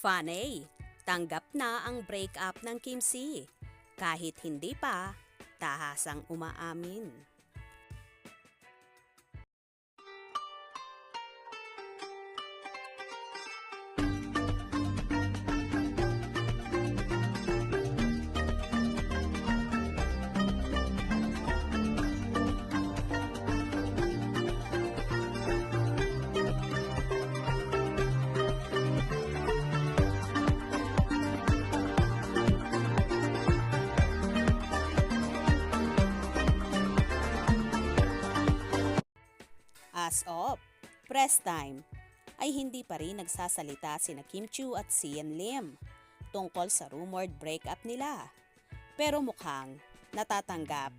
Funny, tanggap na ang breakup ng Kim C. Kahit hindi pa, tahasang umaamin. As of press time, ay hindi pa rin nagsasalita sina Kim Chiu at Sian Lim tungkol sa rumored breakup nila. Pero mukhang natatanggap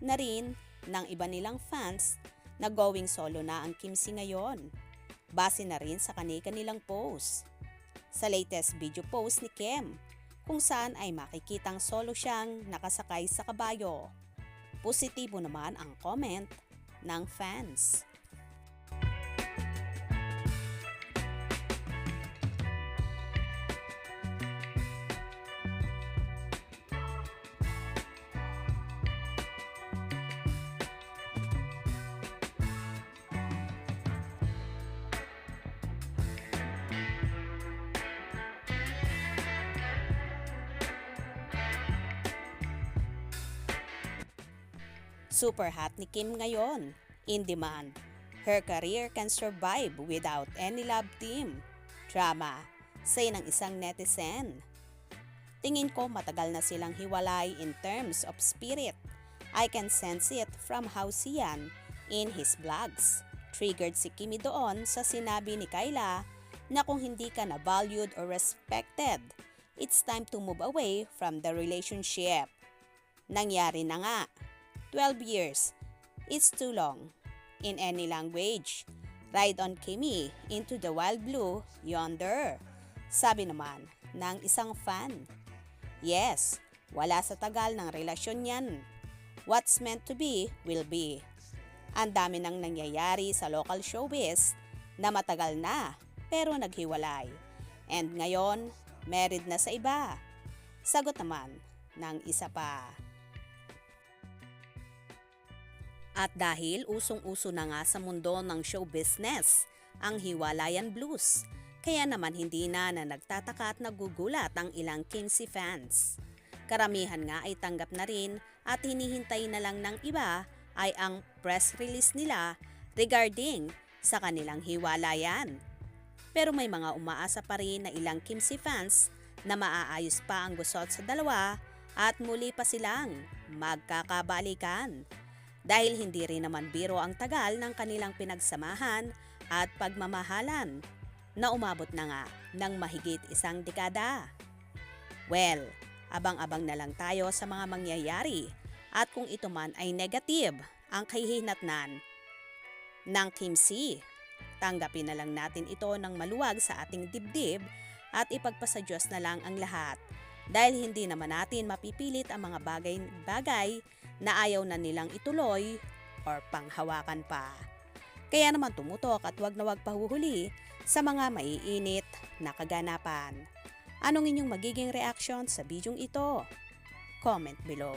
na rin ng iba nilang fans na going solo na ang Kim C ngayon. Base na rin sa kani-kanilang post. Sa latest video post ni Kim, kung saan ay makikitang solo siyang nakasakay sa kabayo. Positibo naman ang comment ng fans. Super hot ni Kim ngayon, in demand. Her career can survive without any love team. Drama, say ng isang netizen. Tingin ko matagal na silang hiwalay in terms of spirit. I can sense it from how Sian in his vlogs. Triggered si Kimi doon sa sinabi ni Kyla na kung hindi ka na valued or respected, it's time to move away from the relationship. Nangyari na nga. 12 years. It's too long. In any language. Ride on Kimi into the wild blue yonder. Sabi naman ng isang fan. Yes, wala sa tagal ng relasyon yan. What's meant to be will be. Ang dami nang nangyayari sa local showbiz na matagal na pero naghiwalay. And ngayon, married na sa iba. Sagot naman ng isa pa. At dahil usong-uso na nga sa mundo ng show business, ang hiwalayan blues, kaya naman hindi na nagtataka at nagugulat ang ilang Kim C fans. Karamihan nga ay tanggap na rin at hinihintay na lang ng iba ay ang press release nila regarding sa kanilang hiwalayan. Pero may mga umaasa pa rin na ilang Kim C fans na maaayos pa ang gusot sa dalawa at muli pa silang magkakabalikan. Dahil hindi rin naman biro ang tagal ng kanilang pinagsamahan at pagmamahalan na umabot na nga ng mahigit isang dekada. Well, abang-abang na lang tayo sa mga mangyayari at kung ito man ay negative ang kahihinatnan ng Kim C. Tanggapin na lang natin ito ng maluwag sa ating dibdib at ipagpasa Diyos na lang ang lahat dahil hindi naman natin mapipilit ang mga bagay-bagay na ayaw na nilang ituloy or panghawakan pa. Kaya naman tumutok at wag na wag pahuhuli sa mga maiinit na kaganapan. Anong inyong magiging reaction sa bidyong ito? Comment below.